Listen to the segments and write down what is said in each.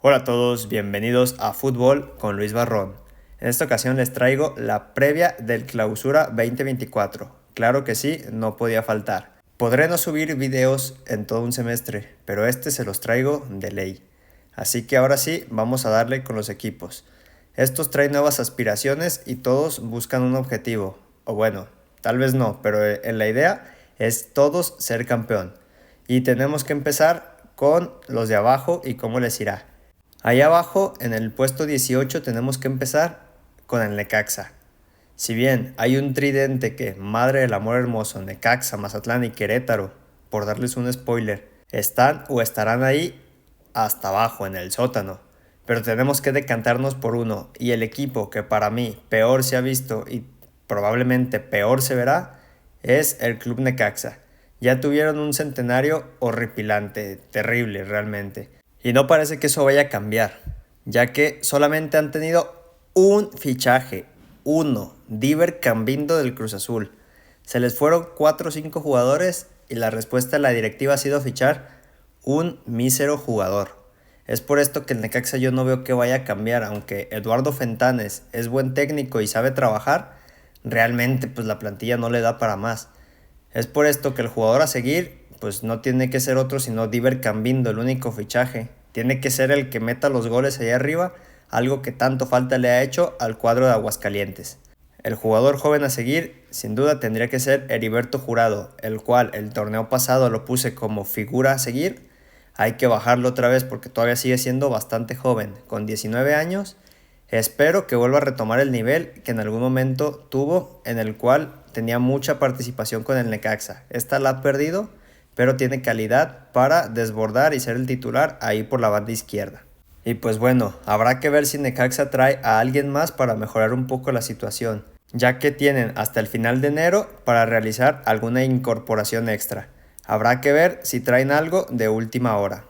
Hola a todos, bienvenidos a Fútbol con Luis Barrón. En esta ocasión les traigo la previa del Clausura 2024. Claro que sí, no podía faltar. Podré no subir videos en todo un semestre, pero este se los traigo de ley. Así que ahora sí, vamos a darle con los equipos. Estos traen nuevas aspiraciones y todos buscan un objetivo. O bueno, tal vez no, pero en la idea es todos ser campeón. Y tenemos que empezar con los de abajo y cómo les irá. Ahí abajo, en el puesto 18, tenemos que empezar con el Necaxa. Si bien hay un tridente que, madre del amor hermoso, Necaxa, Mazatlán y Querétaro, por darles un spoiler, están o estarán ahí hasta abajo, en el sótano. Pero tenemos que decantarnos por uno, y el equipo que para mí peor se ha visto y probablemente peor se verá, es el Club Necaxa. Ya tuvieron un centenario horripilante, terrible realmente. Y no parece que eso vaya a cambiar, ya que solamente han tenido un fichaje, uno, Diver Cambindo del Cruz Azul. Se les fueron 4 o 5 jugadores y la respuesta de la directiva ha sido fichar un mísero jugador. Es por esto que el Necaxa yo no veo que vaya a cambiar, aunque Eduardo Fentanes es buen técnico y sabe trabajar, realmente pues la plantilla no le da para más. Es por esto que el jugador a seguir pues no tiene que ser otro sino Diver Cambindo, el único fichaje. Tiene que ser el que meta los goles allá arriba, algo que tanto falta le ha hecho al cuadro de Aguascalientes. El jugador joven a seguir, sin duda, tendría que ser Heriberto Jurado, el cual el torneo pasado lo puse como figura a seguir. Hay que bajarlo otra vez porque todavía sigue siendo bastante joven, con 19 años. Espero que vuelva a retomar el nivel que en algún momento tuvo, en el cual tenía mucha participación con el Necaxa. Esta la ha perdido, pero tiene calidad para desbordar y ser el titular ahí por la banda izquierda. Y pues bueno, habrá que ver si Necaxa trae a alguien más para mejorar un poco la situación, ya que tienen hasta el final de enero para realizar alguna incorporación extra. Habrá que ver si traen algo de última hora.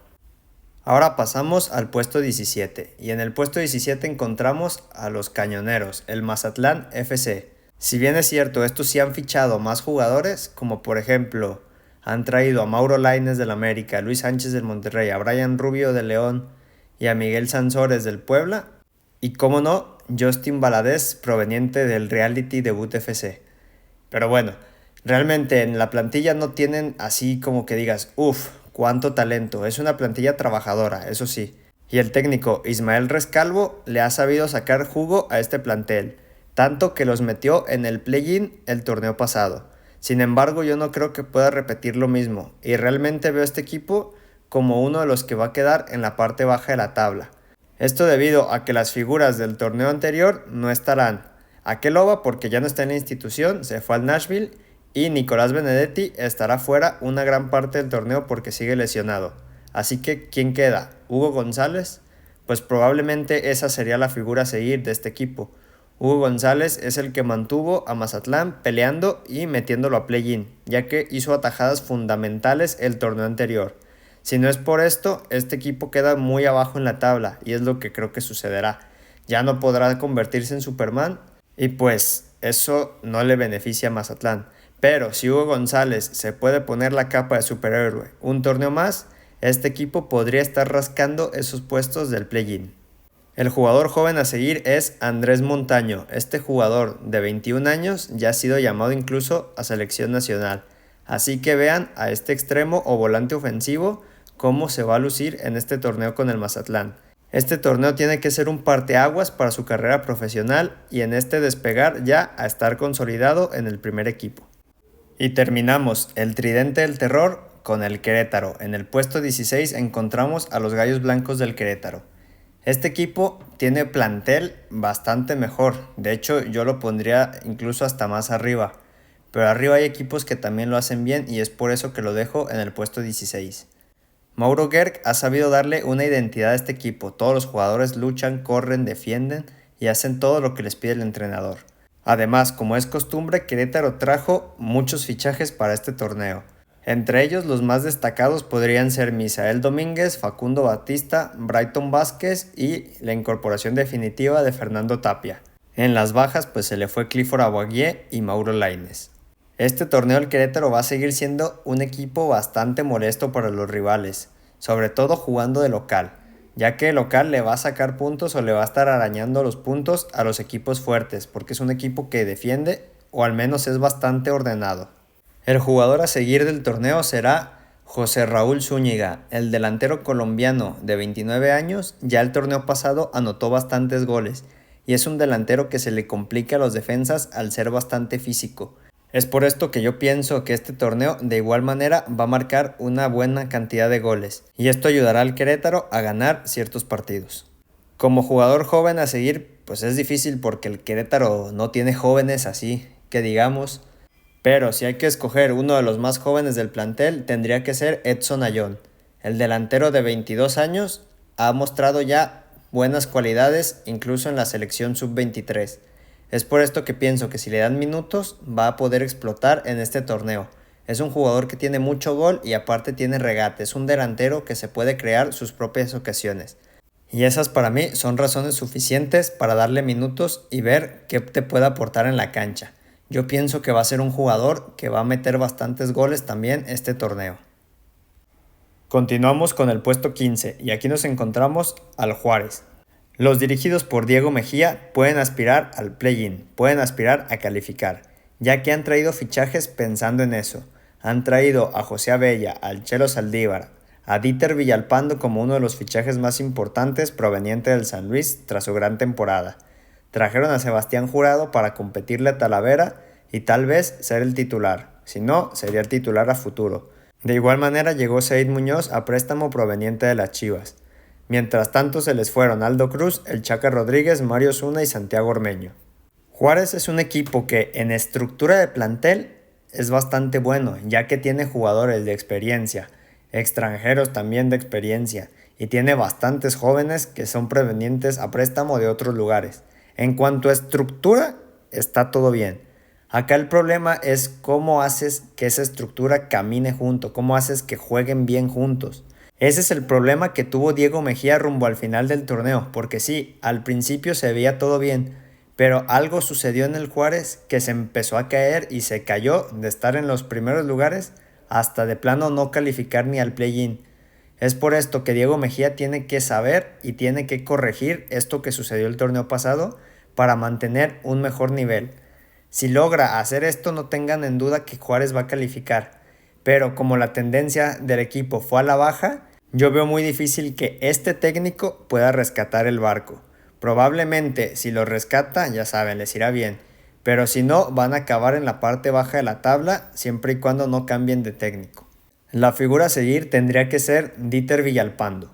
Ahora pasamos al puesto 17 y en el puesto 17 encontramos a los Cañoneros, el Mazatlán FC. Si bien es cierto, estos sí han fichado más jugadores, como por ejemplo han traído a Mauro Lainez del América, a Luis Sánchez del Monterrey, a Brian Rubio del León y a Miguel Sansores del Puebla, y como no, Justin Valadez proveniente del reality Debut FC. Pero bueno, realmente en la plantilla no tienen así como que digas, uff, cuánto talento. Es una plantilla trabajadora, eso sí. Y el técnico Ismael Rescalvo le ha sabido sacar jugo a este plantel, tanto que los metió en el play-in el torneo pasado. Sin embargo, yo no creo que pueda repetir lo mismo, y realmente veo a este equipo como uno de los que va a quedar en la parte baja de la tabla. Esto debido a que las figuras del torneo anterior no estarán. Akeloba porque ya no está en la institución, se fue al Nashville, y Nicolás Benedetti estará fuera una gran parte del torneo porque sigue lesionado. Así que, ¿quién queda? ¿Hugo González? Pues probablemente esa sería la figura a seguir de este equipo. Hugo González es el que mantuvo a Mazatlán peleando y metiéndolo a play-in, ya que hizo atajadas fundamentales el torneo anterior. Si no es por esto, este equipo queda muy abajo en la tabla y es lo que creo que sucederá. Ya no podrá convertirse en Superman y pues eso no le beneficia a Mazatlán. Pero si Hugo González se puede poner la capa de superhéroe un torneo más, este equipo podría estar rascando esos puestos del play-in. El jugador joven a seguir es Andrés Montaño. Este jugador de 21 años ya ha sido llamado incluso a selección nacional. Así que vean a este extremo o volante ofensivo cómo se va a lucir en este torneo con el Mazatlán. Este torneo tiene que ser un parteaguas para su carrera profesional y en este despegar ya a estar consolidado en el primer equipo. Y terminamos el tridente del terror con el Querétaro. En el puesto 16 encontramos a los Gallos Blancos del Querétaro. Este equipo tiene plantel bastante mejor, de hecho yo lo pondría incluso hasta más arriba, pero arriba hay equipos que también lo hacen bien y es por eso que lo dejo en el puesto 16. Mauro Gerg ha sabido darle una identidad a este equipo, todos los jugadores luchan, corren, defienden y hacen todo lo que les pide el entrenador. Además, como es costumbre, Querétaro trajo muchos fichajes para este torneo. Entre ellos, los más destacados podrían ser Misael Domínguez, Facundo Batista, Brighton Vázquez y la incorporación definitiva de Fernando Tapia. En las bajas, pues se le fue Clifford Aguagué y Mauro Lainez. Este torneo el Querétaro va a seguir siendo un equipo bastante molesto para los rivales, sobre todo jugando de local. ya que el local le va a sacar puntos o le va a estar arañando los puntos a los equipos fuertes, porque es un equipo que defiende o al menos es bastante ordenado. El jugador a seguir del torneo será José Raúl Zúñiga, el delantero colombiano de 29 años. Ya el torneo pasado anotó bastantes goles y es un delantero que se le complica a los defensas al ser bastante físico. Es por esto que yo pienso que este torneo de igual manera va a marcar una buena cantidad de goles y esto ayudará al Querétaro a ganar ciertos partidos. Como jugador joven a seguir, pues es difícil porque el Querétaro no tiene jóvenes así que digamos, pero si hay que escoger uno de los más jóvenes del plantel tendría que ser Edson Ayón. El delantero de 22 años ha mostrado ya buenas cualidades incluso en la selección sub-23. Es por esto que pienso que si le dan minutos va a poder explotar en este torneo. Es un jugador que tiene mucho gol y aparte tiene regate. Es un delantero que se puede crear sus propias ocasiones. Y esas para mí son razones suficientes para darle minutos y ver qué te puede aportar en la cancha. Yo pienso que va a ser un jugador que va a meter bastantes goles también este torneo. Continuamos con el puesto 15 y aquí nos encontramos al Juárez. Los dirigidos por Diego Mejía pueden aspirar al play-in, pueden aspirar a calificar, ya que han traído fichajes pensando en eso. Han traído a José Abella, al Chelo Saldívar, a Dieter Villalpando como uno de los fichajes más importantes proveniente del San Luis tras su gran temporada. Trajeron a Sebastián Jurado para competirle a Talavera y tal vez ser el titular, si no, sería el titular a futuro. De igual manera llegó Seid Muñoz a préstamo proveniente de las Chivas. Mientras tanto se les fueron Aldo Cruz, el Chaca Rodríguez, Mario Zuna y Santiago Ormeño. Juárez es un equipo que en estructura de plantel es bastante bueno, ya que tiene jugadores de experiencia, extranjeros también de experiencia, y tiene bastantes jóvenes que son provenientes a préstamo de otros lugares. En cuanto a estructura, está todo bien. Acá el problema es cómo haces que esa estructura camine junto, cómo haces que jueguen bien juntos. Ese es el problema que tuvo Diego Mejía rumbo al final del torneo, porque sí, al principio se veía todo bien, pero algo sucedió en el Juárez que se empezó a caer y se cayó de estar en los primeros lugares hasta de plano no calificar ni al play-in. Es por esto que Diego Mejía tiene que saber y tiene que corregir esto que sucedió el torneo pasado para mantener un mejor nivel. Si logra hacer esto, no tengan en duda que Juárez va a calificar, pero como la tendencia del equipo fue a la baja, yo veo muy difícil que este técnico pueda rescatar el barco. Probablemente si lo rescata, ya saben, les irá bien. Pero si no, van a acabar en la parte baja de la tabla siempre y cuando no cambien de técnico. La figura a seguir tendría que ser Dieter Villalpando,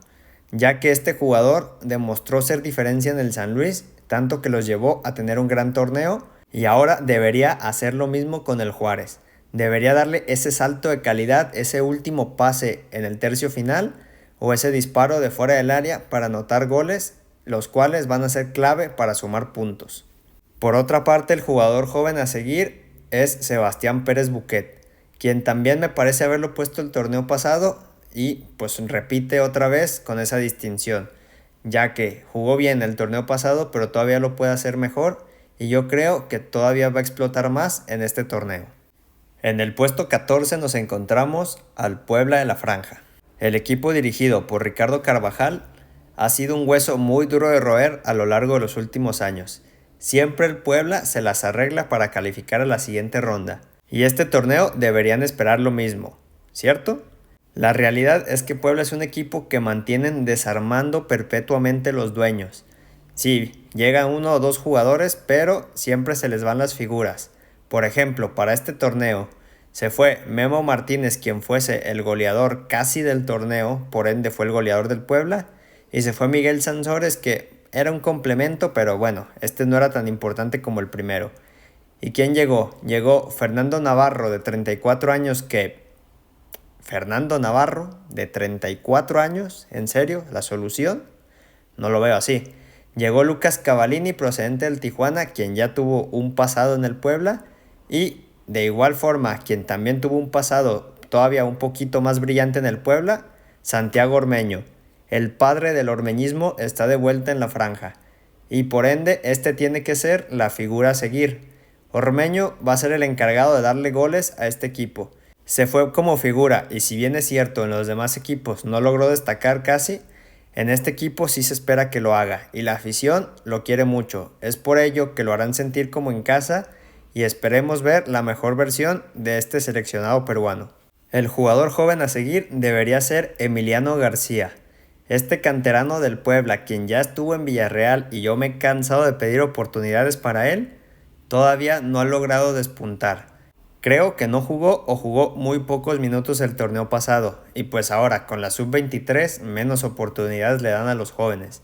ya que este jugador demostró ser diferencia en el San Luis, tanto que los llevó a tener un gran torneo y ahora debería hacer lo mismo con el Juárez. Debería darle ese salto de calidad, ese último pase en el tercio final o ese disparo de fuera del área para anotar goles, los cuales van a ser clave para sumar puntos. Por otra parte, el jugador joven a seguir es Sebastián Pérez Buquet, quien también me parece haberlo puesto el torneo pasado y pues repite otra vez con esa distinción, ya que jugó bien el torneo pasado pero todavía lo puede hacer mejor y yo creo que todavía va a explotar más en este torneo. En el puesto 14 nos encontramos al Puebla de la Franja. El equipo dirigido por Ricardo Carvajal ha sido un hueso muy duro de roer a lo largo de los últimos años. Siempre el Puebla se las arregla para calificar a la siguiente ronda. Y este torneo deberían esperar lo mismo, ¿cierto? La realidad es que Puebla es un equipo que mantienen desarmando perpetuamente los dueños. Sí, llegan uno o dos jugadores, pero siempre se les van las figuras. Por ejemplo, para este torneo, se fue Memo Martínez, quien fuese el goleador casi del torneo, por ende fue el goleador del Puebla, y se fue Miguel Sansores, que era un complemento, pero bueno, este no era tan importante como el primero. ¿Y quién llegó? Llegó Fernando Navarro, de 34 años, que... ¿Fernando Navarro, de 34 años? ¿En serio? ¿La solución? No lo veo así. Llegó Lucas Cavallini, procedente del Tijuana, quien ya tuvo un pasado en el Puebla, y de igual forma, quien también tuvo un pasado todavía un poquito más brillante en el Puebla, Santiago Ormeño. El padre del ormeñismo está de vuelta en la franja, y por ende este tiene que ser la figura a seguir. Ormeño va a ser el encargado de darle goles a este equipo. Se fue como figura, y si bien es cierto en los demás equipos no logró destacar casi, En este equipo sí se espera que lo haga y la afición lo quiere mucho. Es por ello que lo harán sentir como en casa y esperemos ver la mejor versión de este seleccionado peruano. El jugador joven a seguir debería ser Emiliano García. Este canterano del Puebla, quien ya estuvo en Villarreal y yo me he cansado de pedir oportunidades para él, todavía no ha logrado despuntar. Creo que no jugó o jugó muy pocos minutos el torneo pasado y pues ahora con la sub-23 menos oportunidades le dan a los jóvenes.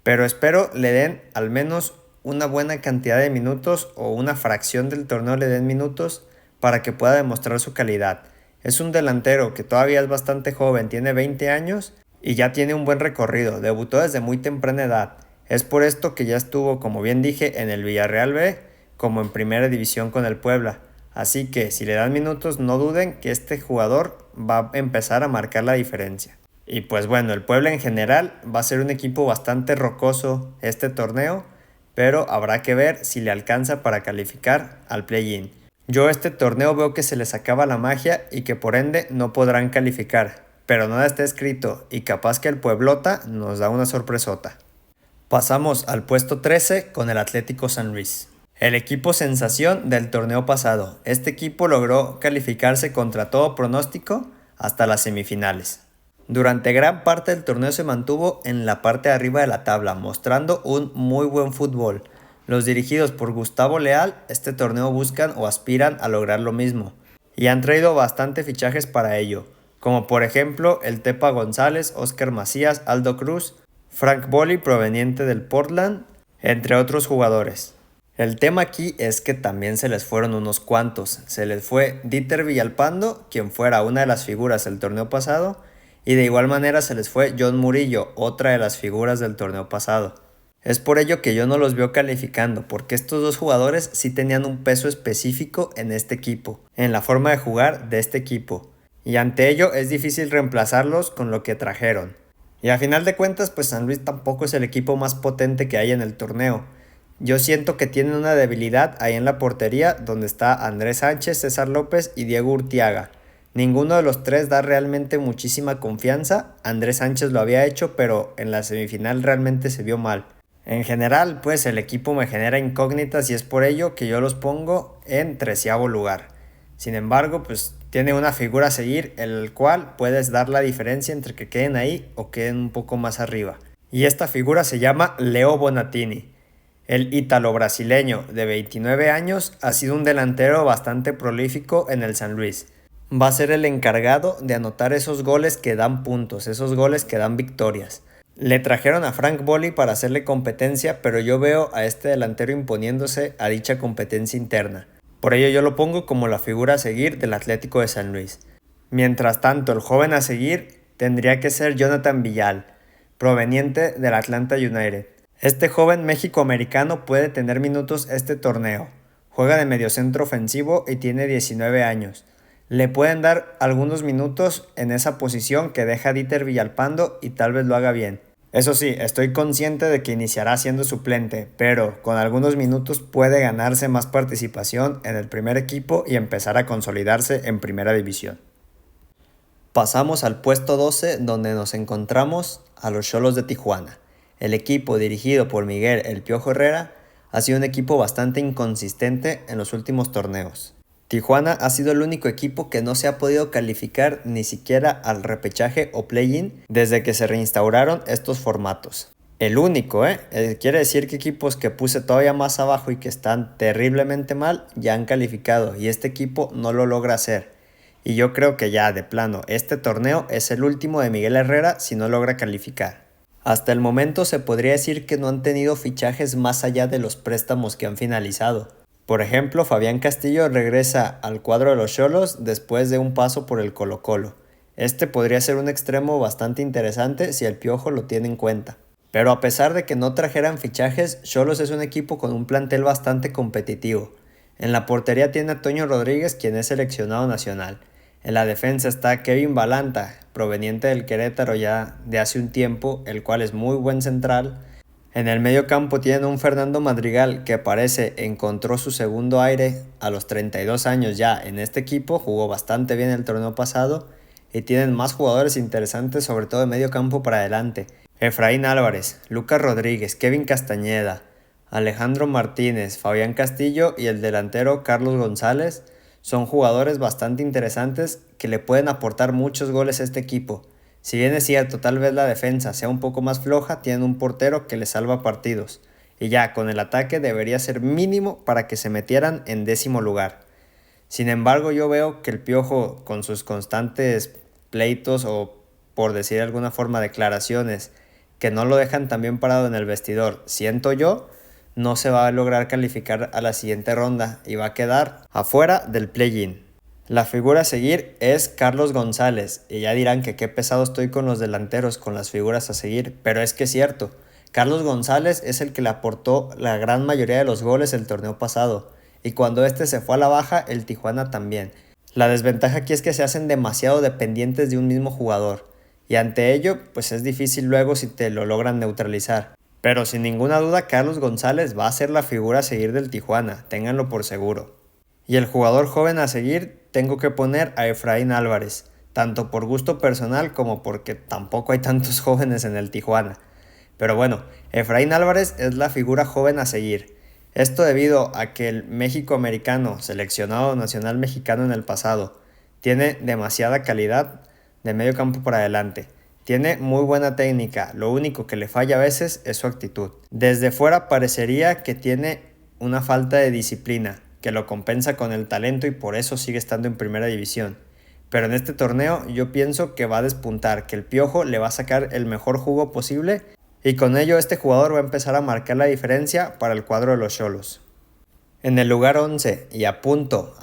Pero espero le den al menos una buena cantidad de minutos o una fracción del torneo le den minutos para que pueda demostrar su calidad. Es un delantero que todavía es bastante joven, tiene 20 años y ya tiene un buen recorrido, debutó desde muy temprana edad. Es por esto que ya estuvo, como bien dije, en el Villarreal B como en primera división con el Puebla. Así que si le dan minutos no duden que este jugador va a empezar a marcar la diferencia. Y pues bueno, el Puebla en general va a ser un equipo bastante rocoso este torneo, pero habrá que ver si le alcanza para calificar al play-in. Yo este torneo veo que se les acaba la magia y que por ende no podrán calificar, pero nada está escrito y capaz que el Pueblota nos da una sorpresota. Pasamos al puesto 13 con el Atlético San Luis. El equipo sensación del torneo pasado. Este equipo logró calificarse contra todo pronóstico hasta las semifinales. Durante gran parte del torneo se mantuvo en la parte de arriba de la tabla, mostrando un muy buen fútbol. Los dirigidos por Gustavo Leal, este torneo buscan o aspiran a lograr lo mismo, y han traído bastante fichajes para ello, como por ejemplo el Tepa González, Oscar Macías, Aldo Cruz, Frank Boli proveniente del Portland, entre otros jugadores. El tema aquí es que también se les fueron unos cuantos. Se les fue Dieter Villalpando, quien fuera una de las figuras del torneo pasado, y de igual manera se les fue John Murillo, otra de las figuras del torneo pasado. Es por ello que yo no los veo calificando, porque estos dos jugadores sí tenían un peso específico en este equipo, en la forma de jugar de este equipo, y ante ello es difícil reemplazarlos con lo que trajeron. Y a final de cuentas, pues San Luis tampoco es el equipo más potente que hay en el torneo. Yo siento que tienen una debilidad ahí en la portería, donde está Andrés Sánchez, César López y Diego Urtiaga. Ninguno de los tres da realmente muchísima confianza. Andrés Sánchez lo había hecho, pero en la semifinal realmente se vio mal. En general, pues el equipo me genera incógnitas y es por ello que yo los pongo en 13º lugar. Sin embargo, pues tiene una figura a seguir, el cual puedes dar la diferencia entre que queden ahí o queden un poco más arriba. Y esta figura se llama Leo Bonatini. El ítalo-brasileño de 29 años ha sido un delantero bastante prolífico en el San Luis. Va a ser el encargado de anotar esos goles que dan puntos, esos goles que dan victorias. Le trajeron a Frank Boli para hacerle competencia, pero yo veo a este delantero imponiéndose a dicha competencia interna. Por ello yo lo pongo como la figura a seguir del Atlético de San Luis. Mientras tanto, el joven a seguir tendría que ser Jonathan Villal, proveniente del Atlanta United. Este joven méxico-americano puede tener minutos este torneo. Juega de mediocentro ofensivo y tiene 19 años. Le pueden dar algunos minutos en esa posición que deja Dieter Villalpando y tal vez lo haga bien. Eso sí, estoy consciente de que iniciará siendo suplente, pero con algunos minutos puede ganarse más participación en el primer equipo y empezar a consolidarse en primera división. Pasamos al puesto 12, donde nos encontramos a los Xolos de Tijuana. El equipo dirigido por Miguel El Piojo Herrera ha sido un equipo bastante inconsistente en los últimos torneos. Tijuana ha sido el único equipo que no se ha podido calificar ni siquiera al repechaje o play-in desde que se reinstauraron estos formatos. El único, quiere decir que equipos que puse todavía más abajo y que están terriblemente mal ya han calificado y este equipo no lo logra hacer. Y yo creo que ya de plano este torneo es el último de Miguel Herrera si no logra calificar. Hasta el momento se podría decir que no han tenido fichajes más allá de los préstamos que han finalizado. Por ejemplo, Fabián Castillo regresa al cuadro de los Xolos después de un paso por el Colo-Colo. Este podría ser un extremo bastante interesante si el Piojo lo tiene en cuenta. Pero a pesar de que no trajeran fichajes, Xolos es un equipo con un plantel bastante competitivo. En la portería tiene a Toño Rodríguez, quien es seleccionado nacional. En la defensa está Kevin Balanta, proveniente del Querétaro ya de hace un tiempo, el cual es muy buen central. En el medio campo tienen un Fernando Madrigal que parece encontró su segundo aire a los 32 años ya en este equipo, jugó bastante bien el torneo pasado y tienen más jugadores interesantes sobre todo de medio campo para adelante. Efraín Álvarez, Lucas Rodríguez, Kevin Castañeda, Alejandro Martínez, Fabián Castillo y el delantero Carlos González son jugadores bastante interesantes que le pueden aportar muchos goles a este equipo. Si bien es cierto, tal vez la defensa sea un poco más floja, tienen un portero que les salva partidos. Y ya, con el ataque debería ser mínimo para que se metieran en 10º lugar. Sin embargo, yo veo que el Piojo, con sus constantes pleitos o, por decir de alguna forma, declaraciones que no lo dejan tan bien parado en el vestidor, siento yo, no se va a lograr calificar a la siguiente ronda y va a quedar afuera del play-in. La figura a seguir es Carlos González, y ya dirán que qué pesado estoy con los delanteros, con las figuras a seguir, pero es que es cierto, Carlos González es el que le aportó la gran mayoría de los goles el torneo pasado, y cuando este se fue a la baja, el Tijuana también. La desventaja aquí es que se hacen demasiado dependientes de un mismo jugador, y ante ello, pues es difícil luego si te lo logran neutralizar. Pero sin ninguna duda, Carlos González va a ser la figura a seguir del Tijuana, ténganlo por seguro. Y el jugador joven a seguir, tengo que poner a Efraín Álvarez, tanto por gusto personal como porque tampoco hay tantos jóvenes en el Tijuana. Pero bueno, Efraín Álvarez es la figura joven a seguir. Esto debido a que el México-americano, seleccionado nacional mexicano en el pasado, tiene demasiada calidad de medio campo para adelante. Tiene muy buena técnica, lo único que le falla a veces es su actitud. Desde fuera parecería que tiene una falta de disciplina, que lo compensa con el talento y por eso sigue estando en primera división. Pero en este torneo yo pienso que va a despuntar, que el Piojo le va a sacar el mejor jugo posible y con ello este jugador va a empezar a marcar la diferencia para el cuadro de los Xolos. En el lugar 11 y a punto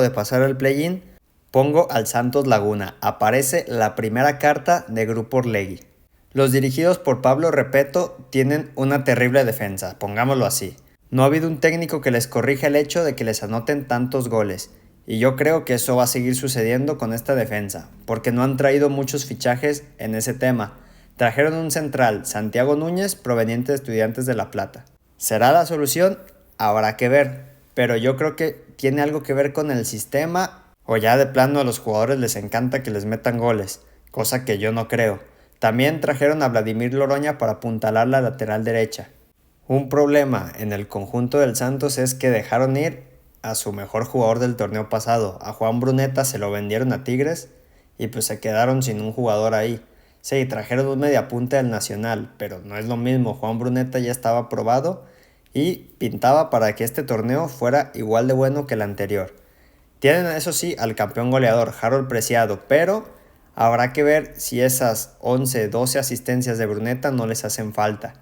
de pasar al play-in, pongo al Santos Laguna. Aparece la primera carta de Grupo Orlegui. Los dirigidos por Pablo Repetto tienen una terrible defensa, pongámoslo así. No ha habido un técnico que les corrija el hecho de que les anoten tantos goles, y yo creo que eso va a seguir sucediendo con esta defensa, porque no han traído muchos fichajes en ese tema. Trajeron un central, Santiago Núñez, proveniente de Estudiantes de La Plata. ¿Será la solución? Habrá que ver, pero yo creo que tiene algo que ver con el sistema, o ya de plano a los jugadores les encanta que les metan goles, cosa que yo no creo. También trajeron a Vladimir Loroña para apuntalar la lateral derecha. Un problema en el conjunto del Santos es que dejaron ir a su mejor jugador del torneo pasado. A Juan Bruneta se lo vendieron a Tigres y pues se quedaron sin un jugador ahí. Sí, trajeron un mediapunta del Nacional, pero no es lo mismo. Juan Bruneta ya estaba probado y pintaba para que este torneo fuera igual de bueno que el anterior. Tienen eso sí al campeón goleador, Harold Preciado, pero habrá que ver si esas 11, 12 asistencias de Bruneta no les hacen falta.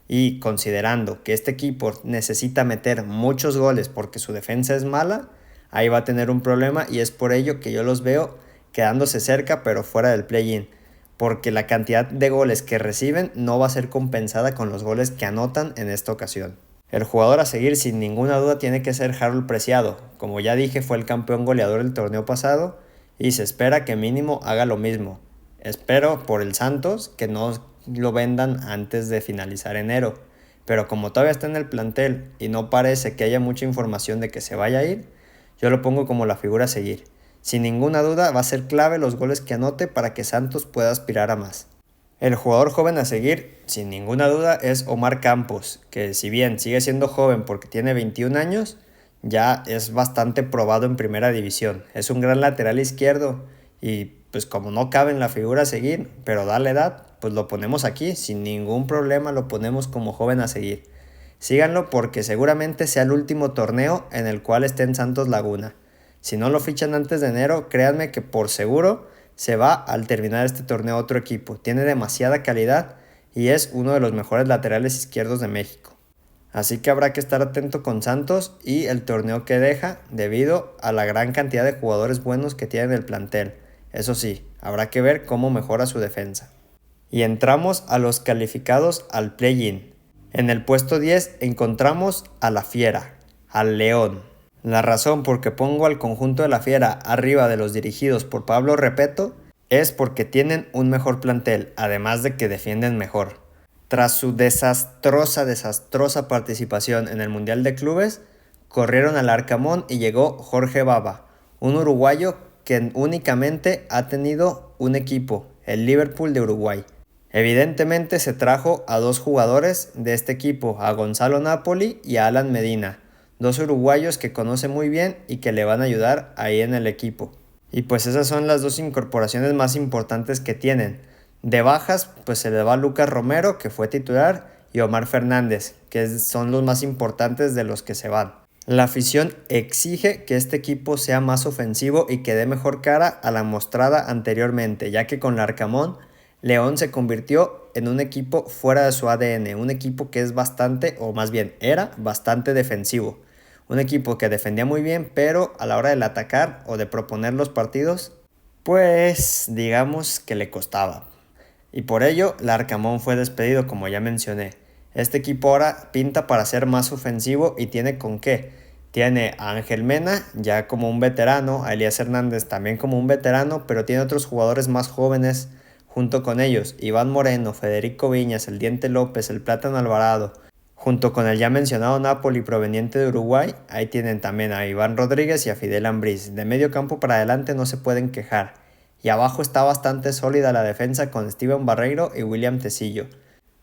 Y considerando que este equipo necesita meter muchos goles porque su defensa es mala, ahí va a tener un problema y es por ello que yo los veo quedándose cerca pero fuera del play-in, porque la cantidad de goles que reciben no va a ser compensada con los goles que anotan en esta ocasión. El jugador a seguir sin ninguna duda tiene que ser Harold Preciado, como ya dije fue el campeón goleador del torneo pasado y se espera que mínimo haga lo mismo. Espero por el Santos que no lo vendan antes de finalizar enero, pero como todavía está en el plantel y no parece que haya mucha información de que se vaya a ir, yo lo pongo como la figura a seguir. Sin ninguna duda va a ser clave los goles que anote para que Santos pueda aspirar a más. El jugador joven a seguir, sin ninguna duda, es Omar Campos, que si bien sigue siendo joven porque tiene 21 años, ya es bastante probado en primera división. Es un gran lateral izquierdo y pues como no cabe en la figura a seguir, pero da la edad, pues lo ponemos aquí, sin ningún problema lo ponemos como joven a seguir. Síganlo porque seguramente sea el último torneo en el cual esté en Santos Laguna. Si no lo fichan antes de enero, créanme que por seguro se va al terminar este torneo a otro equipo. Tiene demasiada calidad y es uno de los mejores laterales izquierdos de México. Así que habrá que estar atento con Santos y el torneo que deja debido a la gran cantidad de jugadores buenos que tiene en el plantel. Eso sí, habrá que ver cómo mejora su defensa. Y entramos a los calificados al play-in. En el puesto 10 encontramos a la Fiera, al León. La razón por que pongo al conjunto de la Fiera arriba de los dirigidos por Pablo Repetto es porque tienen un mejor plantel, además de que defienden mejor. Tras su desastrosa participación en el Mundial de Clubes, corrieron al Arcamón y llegó Jorge Baba, un uruguayo que únicamente ha tenido un equipo, el Liverpool de Uruguay. Evidentemente se trajo a dos jugadores de este equipo, a Gonzalo Napoli y a Alan Medina, dos uruguayos que conoce muy bien y que le van a ayudar ahí en el equipo. Y pues esas son las dos incorporaciones más importantes que tienen. De bajas, pues se le va a Lucas Romero, que fue titular, y Omar Fernández, que son los más importantes de los que se van. La afición exige que este equipo sea más ofensivo y que dé mejor cara a la mostrada anteriormente, ya que con Larcamón, León se convirtió en un equipo fuera de su ADN, un equipo que es bastante, o más bien era bastante defensivo. Un equipo que defendía muy bien, pero a la hora del atacar o de proponer los partidos, pues digamos que le costaba. Y por ello, Larcamón fue despedido, como ya mencioné. Este equipo ahora pinta para ser más ofensivo y tiene con qué. Tiene a Ángel Mena, ya como un veterano, a Elías Hernández también como un veterano, pero tiene otros jugadores más jóvenes junto con ellos. Iván Moreno, Federico Viñas, el Diente López, el Plátano Alvarado, junto con el ya mencionado Napoli proveniente de Uruguay. Ahí tienen también a Iván Rodríguez y a Fidel Ambriz. De medio campo para adelante no se pueden quejar. Y abajo está bastante sólida la defensa con Steven Barreiro y William Tecillo.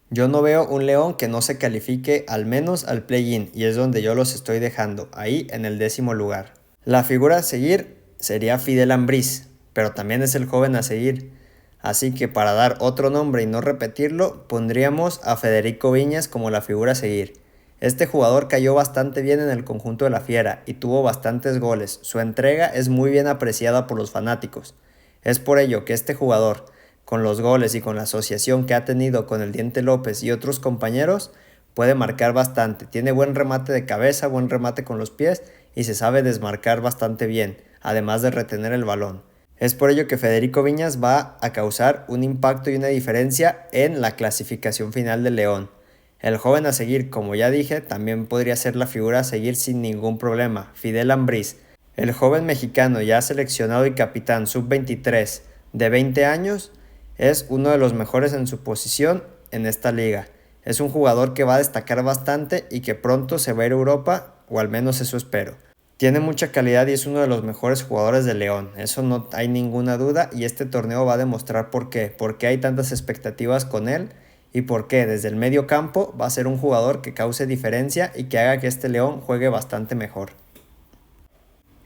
Yo no veo un León que no se califique al menos al play-in, y es donde yo los estoy dejando, ahí en el 10º lugar. La figura a seguir sería Fidel Ambriz, pero también es el joven a seguir. Así que para dar otro nombre y no repetirlo, pondríamos a Federico Viñas como la figura a seguir. Este jugador cayó bastante bien en el conjunto de la Fiera y tuvo bastantes goles. Su entrega es muy bien apreciada por los fanáticos. Es por ello que este jugador, con los goles y con la asociación que ha tenido con el Diente López y otros compañeros, puede marcar bastante. Tiene buen remate de cabeza, buen remate con los pies y se sabe desmarcar bastante bien, además de retener el balón. Es por ello que Federico Viñas va a causar un impacto y una diferencia en la clasificación final del León. El joven a seguir, como ya dije, también podría ser la figura a seguir sin ningún problema, Fidel Ambriz. El joven mexicano ya seleccionado y capitán sub-23 de 20 años es uno de los mejores en su posición en esta liga. Es un jugador que va a destacar bastante y que pronto se va a ir a Europa, o al menos eso espero. Tiene mucha calidad y es uno de los mejores jugadores de León, eso no hay ninguna duda, y este torneo va a demostrar por qué hay tantas expectativas con él y por qué desde el medio campo va a ser un jugador que cause diferencia y que haga que este León juegue bastante mejor.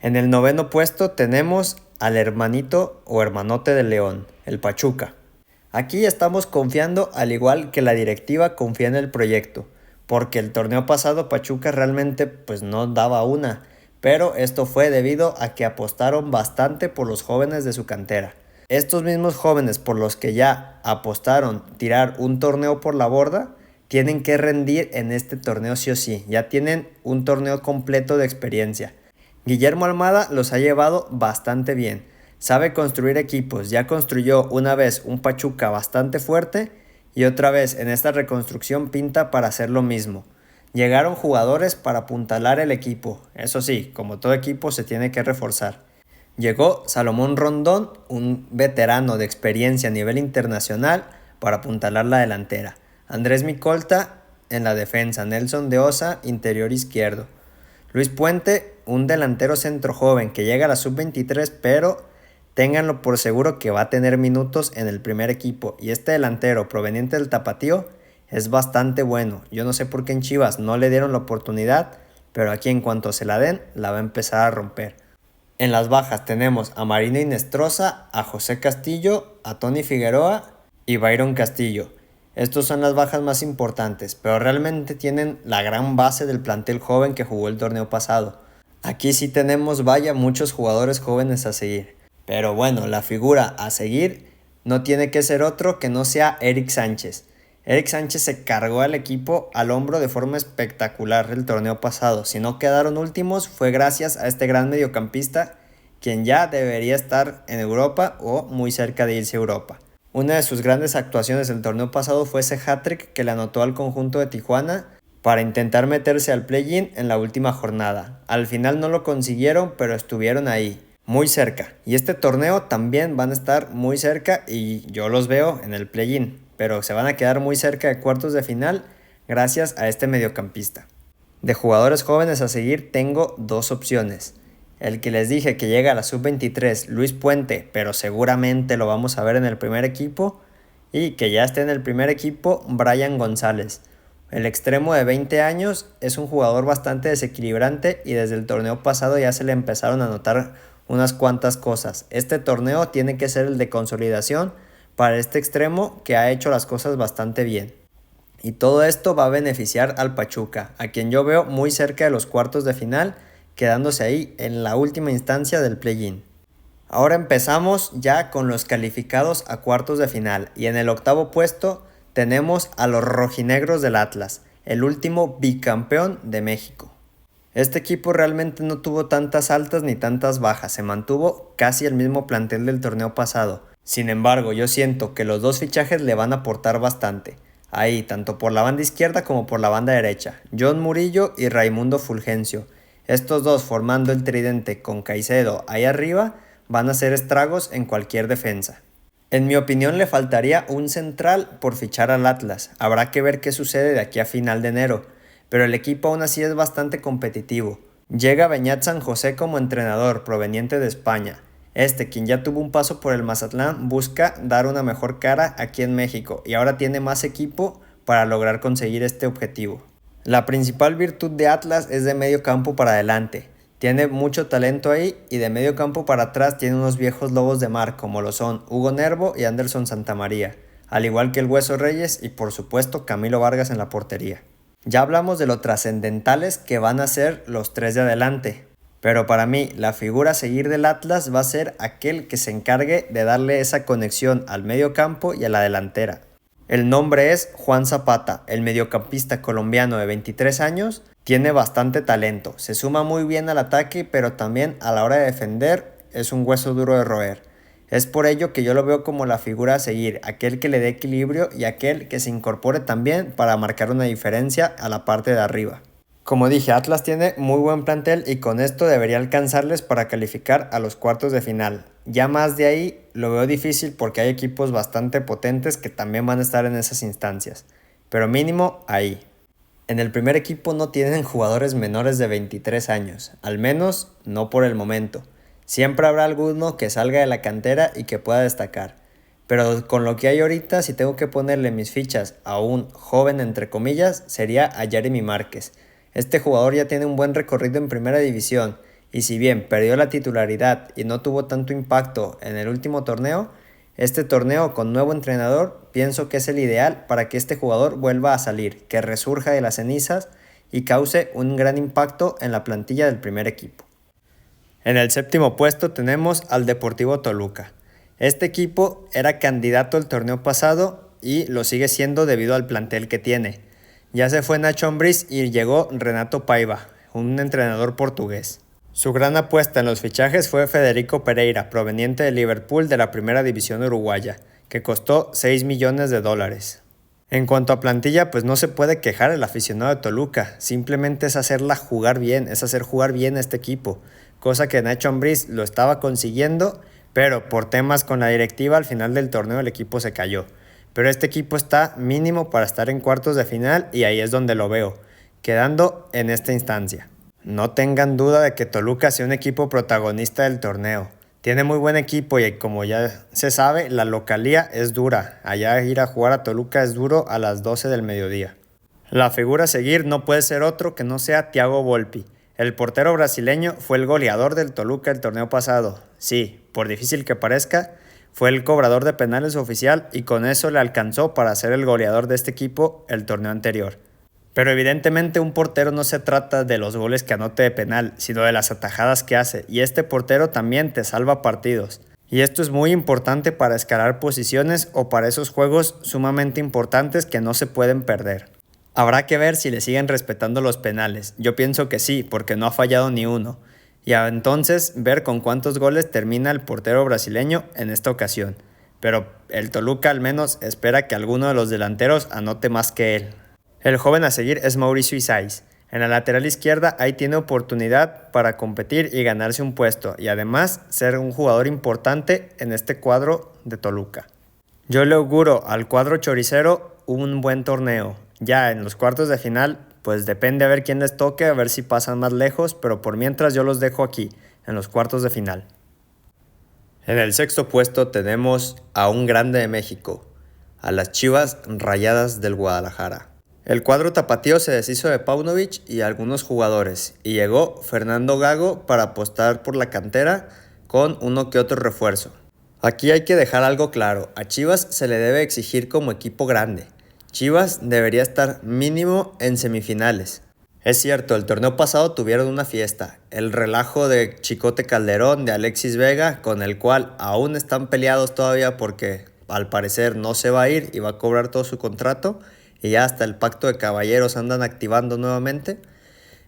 En el 9º puesto tenemos al hermanito o hermanote de León, el Pachuca. Aquí estamos confiando al igual que la directiva confía en el proyecto, porque el torneo pasado Pachuca realmente pues no daba una, pero esto fue debido a que apostaron bastante por los jóvenes de su cantera. Estos mismos jóvenes por los que ya apostaron tirar un torneo por la borda, tienen que rendir en este torneo sí o sí, ya tienen un torneo completo de experiencia. Guillermo Almada los ha llevado bastante bien, sabe construir equipos, ya construyó una vez un Pachuca bastante fuerte y otra vez en esta reconstrucción pinta para hacer lo mismo. Llegaron jugadores para apuntalar el equipo, eso sí, como todo equipo se tiene que reforzar. Llegó Salomón Rondón, un veterano de experiencia a nivel internacional, para apuntalar la delantera. Andrés Micolta en la defensa, Nelson de Osa, interior izquierdo. Luis Puente, un delantero centro joven que llega a la sub-23, pero ténganlo por seguro que va a tener minutos en el primer equipo. Y este delantero proveniente del Tapatío es bastante bueno. Yo no sé por qué en Chivas no le dieron la oportunidad, pero aquí en cuanto se la den, la va a empezar a romper. En las bajas tenemos a Marino Inestrosa, a José Castillo, a Tony Figueroa y Byron Castillo. Estos son las bajas más importantes, pero realmente tienen la gran base del plantel joven que jugó el torneo pasado. Aquí sí tenemos, vaya, muchos jugadores jóvenes a seguir. Pero bueno, la figura a seguir no tiene que ser otro que no sea Eric Sánchez. Eric Sánchez se cargó al equipo al hombro de forma espectacular el torneo pasado. Si no quedaron últimos fue gracias a este gran mediocampista, quien ya debería estar en Europa o muy cerca de irse a Europa. Una de sus grandes actuaciones el torneo pasado fue ese hat-trick que le anotó al conjunto de Tijuana para intentar meterse al play-in en la última jornada. Al final no lo consiguieron, pero estuvieron ahí, muy cerca. Y este torneo también van a estar muy cerca y yo los veo en el play-in, pero se van a quedar muy cerca de cuartos de final gracias a este mediocampista. De jugadores jóvenes a seguir tengo dos opciones. El que les dije que llega a la sub-23, Luis Puente, pero seguramente lo vamos a ver en el primer equipo. Y que ya esté en el primer equipo Brian González. El extremo de 20 años es un jugador bastante desequilibrante y desde el torneo pasado ya se le empezaron a notar unas cuantas cosas. Este torneo tiene que ser el de consolidación para este extremo que ha hecho las cosas bastante bien. Y todo esto va a beneficiar al Pachuca, a quien yo veo muy cerca de los cuartos de final, quedándose ahí en la última instancia del play-in. Ahora empezamos ya con los calificados a cuartos de final y en el octavo puesto tenemos a los rojinegros del Atlas, el último bicampeón de México. Este equipo realmente no tuvo tantas altas ni tantas bajas, se mantuvo casi el mismo plantel del torneo pasado. Sin embargo, yo siento que los dos fichajes le van a aportar bastante. Ahí, tanto por la banda izquierda como por la banda derecha, John Murillo y Raimundo Fulgencio. Estos dos formando el tridente con Caicedo ahí arriba van a hacer estragos en cualquier defensa. En mi opinión le faltaría un central por fichar al Atlas, habrá que ver qué sucede de aquí a final de enero, pero el equipo aún así es bastante competitivo. Llega Beñat San José como entrenador proveniente de España. Quien ya tuvo un paso por el Mazatlán, busca dar una mejor cara aquí en México y ahora tiene más equipo para lograr conseguir este objetivo. La principal virtud de Atlas es de medio campo para adelante. Tiene mucho talento ahí y de medio campo para atrás tiene unos viejos lobos de mar como lo son Hugo Nervo y Anderson Santamaría, al igual que el Hueso Reyes y por supuesto Camilo Vargas en la portería. Ya hablamos de lo trascendentales que van a ser los tres de adelante, pero para mí la figura a seguir del Atlas va a ser aquel que se encargue de darle esa conexión al medio campo y a la delantera. El nombre es Juan Zapata, el mediocampista colombiano de 23 años, tiene bastante talento, se suma muy bien al ataque, pero también a la hora de defender es un hueso duro de roer. Es por ello que yo lo veo como la figura a seguir, aquel que le dé equilibrio y aquel que se incorpore también para marcar una diferencia a la parte de arriba. Como dije, Atlas tiene muy buen plantel y con esto debería alcanzarles para calificar a los cuartos de final. Ya más de ahí lo veo difícil porque hay equipos bastante potentes que también van a estar en esas instancias, pero mínimo ahí. En el primer equipo no tienen jugadores menores de 23 años, al menos no por el momento. Siempre habrá alguno que salga de la cantera y que pueda destacar. Pero con lo que hay ahorita, si tengo que ponerle mis fichas a un joven entre comillas, sería a Jeremy Márquez. Este jugador ya tiene un buen recorrido en primera división y si bien perdió la titularidad y no tuvo tanto impacto en el último torneo, este torneo con nuevo entrenador pienso que es el ideal para que este jugador vuelva a salir, que resurja de las cenizas y cause un gran impacto en la plantilla del primer equipo. En el séptimo puesto tenemos al Deportivo Toluca. Este equipo era candidato el torneo pasado y lo sigue siendo debido al plantel que tiene. Ya se fue Nacho Ambriz y llegó Renato Paiva, un entrenador portugués. Su gran apuesta en los fichajes fue Federico Pereira, proveniente de Liverpool de la primera división uruguaya, que costó $6 millones. En cuanto a plantilla, pues no se puede quejar el aficionado de Toluca, simplemente es hacerla jugar bien, es hacer jugar bien a este equipo, cosa que Nacho Ambriz lo estaba consiguiendo, pero por temas con la directiva al final del torneo el equipo se cayó. Pero este equipo está mínimo para estar en cuartos de final y ahí es donde lo veo, quedando en esta instancia. No tengan duda de que Toluca sea un equipo protagonista del torneo. Tiene muy buen equipo y como ya se sabe, la localía es dura. Allá ir a jugar a Toluca es duro a las 12 del mediodía. La figura a seguir no puede ser otro que no sea Thiago Volpi. El portero brasileño fue el goleador del Toluca el torneo pasado. Sí, por difícil que parezca, fue el cobrador de penales oficial y con eso le alcanzó para ser el goleador de este equipo el torneo anterior. Pero evidentemente un portero no se trata de los goles que anote de penal, sino de las atajadas que hace, y este portero también te salva partidos. Y esto es muy importante para escalar posiciones o para esos juegos sumamente importantes que no se pueden perder. Habrá que ver si le siguen respetando los penales. Yo pienso que sí, porque no ha fallado ni uno. Y entonces ver con cuántos goles termina el portero brasileño en esta ocasión. Pero el Toluca al menos espera que alguno de los delanteros anote más que él. El joven a seguir es Mauricio Isais. En la lateral izquierda ahí tiene oportunidad para competir y ganarse un puesto y además ser un jugador importante en este cuadro de Toluca. Yo le auguro al cuadro choricero un buen torneo. Ya en los cuartos de final pues depende a ver quién les toque, a ver si pasan más lejos, pero por mientras yo los dejo aquí, en los cuartos de final. En el sexto puesto tenemos a un grande de México, a las Chivas Rayadas del Guadalajara. El cuadro tapatío se deshizo de Paunovic y algunos jugadores, y llegó Fernando Gago para apostar por la cantera con uno que otro refuerzo. Aquí hay que dejar algo claro, a Chivas se le debe exigir como equipo grande. Chivas debería estar mínimo en semifinales. Es cierto, el torneo pasado tuvieron una fiesta, el relajo de Chicote Calderón, de Alexis Vega, con el cual aún están peleados todavía porque al parecer no se va a ir y va a cobrar todo su contrato, y ya hasta el pacto de caballeros andan activando nuevamente.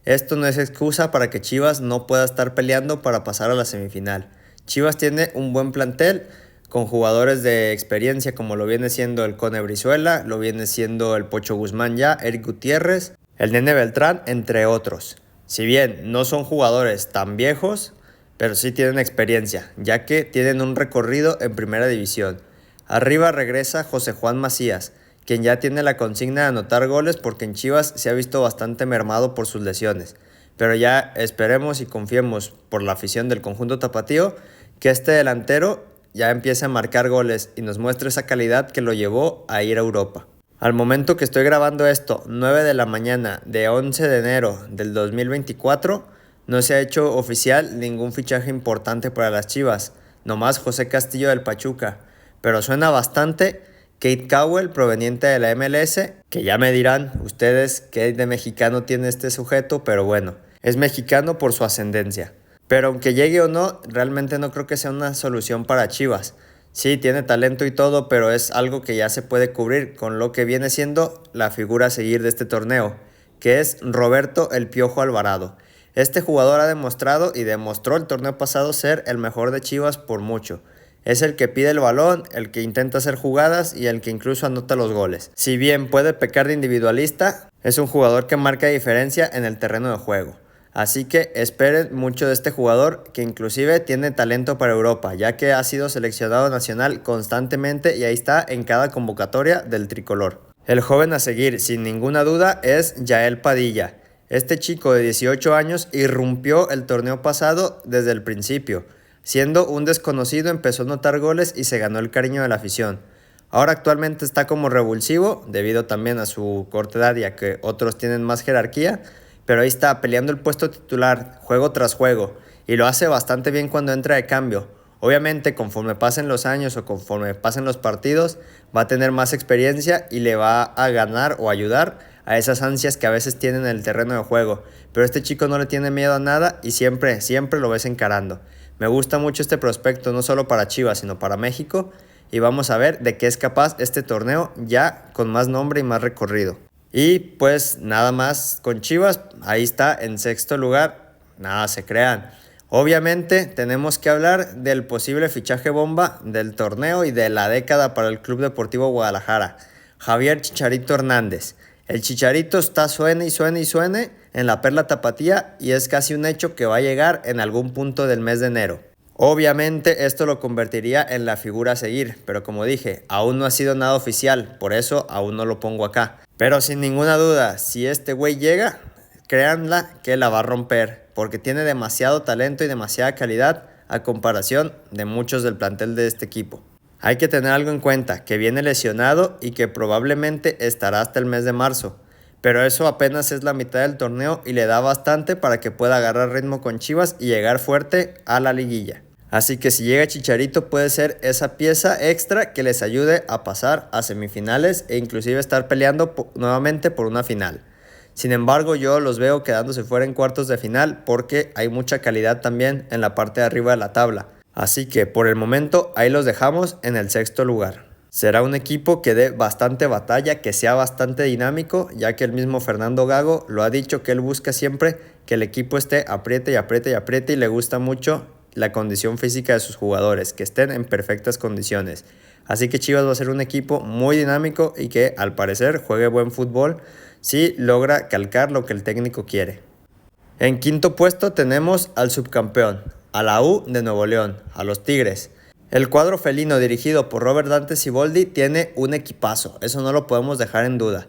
Esto no es excusa para que Chivas no pueda estar peleando para pasar a la semifinal. Chivas tiene un buen plantel con jugadores de experiencia como lo viene siendo el Cone Brizuela, lo viene siendo el Pocho Guzmán ya, Eric Gutiérrez, el Nene Beltrán, entre otros. Si bien no son jugadores tan viejos, pero sí tienen experiencia, ya que tienen un recorrido en primera división. Arriba regresa José Juan Macías, quien ya tiene la consigna de anotar goles porque en Chivas se ha visto bastante mermado por sus lesiones. Pero ya esperemos y confiemos por la afición del conjunto tapatío que este delantero ya empiece a marcar goles y nos muestre esa calidad que lo llevó a ir a Europa. Al momento que estoy grabando esto, 9 de la mañana de 11 de enero del 2024, no se ha hecho oficial ningún fichaje importante para las Chivas, nomás José Castillo del Pachuca, pero suena bastante Kate Cowell, proveniente de la MLS, que ya me dirán ustedes qué de mexicano tiene este sujeto, pero bueno, es mexicano por su ascendencia. Pero aunque llegue o no, realmente no creo que sea una solución para Chivas. Sí, tiene talento y todo, pero es algo que ya se puede cubrir con lo que viene siendo la figura a seguir de este torneo, que es Roberto El Piojo Alvarado. Este jugador ha demostrado y demostró el torneo pasado ser el mejor de Chivas por mucho. Es el que pide el balón, el que intenta hacer jugadas y el que incluso anota los goles. Si bien puede pecar de individualista, es un jugador que marca diferencia en el terreno de juego. Así que esperen mucho de este jugador, que inclusive tiene talento para Europa, ya que ha sido seleccionado nacional constantemente y ahí está en cada convocatoria del tricolor. El joven a seguir, sin ninguna duda, es Yael Padilla. Este chico de 18 años irrumpió el torneo pasado desde el principio. Siendo un desconocido empezó a anotar goles y se ganó el cariño de la afición. Ahora actualmente está como revulsivo, debido también a su corta edad y a que otros tienen más jerarquía, pero ahí está peleando el puesto titular juego tras juego y lo hace bastante bien cuando entra de cambio. Obviamente conforme pasen los años o conforme pasen los partidos va a tener más experiencia y le va a ganar o ayudar a esas ansias que a veces tienen en el terreno de juego, pero este chico no le tiene miedo a nada y siempre lo ves encarando. Me gusta mucho este prospecto, no solo para Chivas, sino para México, y vamos a ver de qué es capaz este torneo ya con más nombre y más recorrido. Y pues nada más con Chivas, ahí está en sexto lugar, nada se crean. Obviamente tenemos que hablar del posible fichaje bomba del torneo y de la década para el Club Deportivo Guadalajara, Javier Chicharito Hernández. El Chicharito está suene en la Perla Tapatía y es casi un hecho que va a llegar en algún punto del mes de enero. Obviamente esto lo convertiría en la figura a seguir, pero como dije, aún no ha sido nada oficial, por eso aún no lo pongo acá. Pero sin ninguna duda, si este güey llega, créanla que la va a romper, porque tiene demasiado talento y demasiada calidad a comparación de muchos del plantel de este equipo. Hay que tener algo en cuenta, que viene lesionado y que probablemente estará hasta el mes de marzo, pero eso apenas es la mitad del torneo y le da bastante para que pueda agarrar ritmo con Chivas y llegar fuerte a la liguilla. Así que si llega Chicharito puede ser esa pieza extra que les ayude a pasar a semifinales e inclusive estar peleando nuevamente por una final. Sin embargo, yo los veo quedándose fuera en cuartos de final porque hay mucha calidad también en la parte de arriba de la tabla. Así que por el momento ahí los dejamos en el sexto lugar. Será un equipo que dé bastante batalla, que sea bastante dinámico, ya que el mismo Fernando Gago lo ha dicho que él busca siempre que el equipo esté apriete y le gusta mucho la condición física de sus jugadores, que estén en perfectas condiciones. Así que Chivas va a ser un equipo muy dinámico y que al parecer juegue buen fútbol si logra calcar lo que el técnico quiere. En quinto puesto tenemos al subcampeón, a la U de Nuevo León, a los Tigres. El cuadro felino dirigido por Robert Dante Siboldi tiene un equipazo, eso no lo podemos dejar en duda.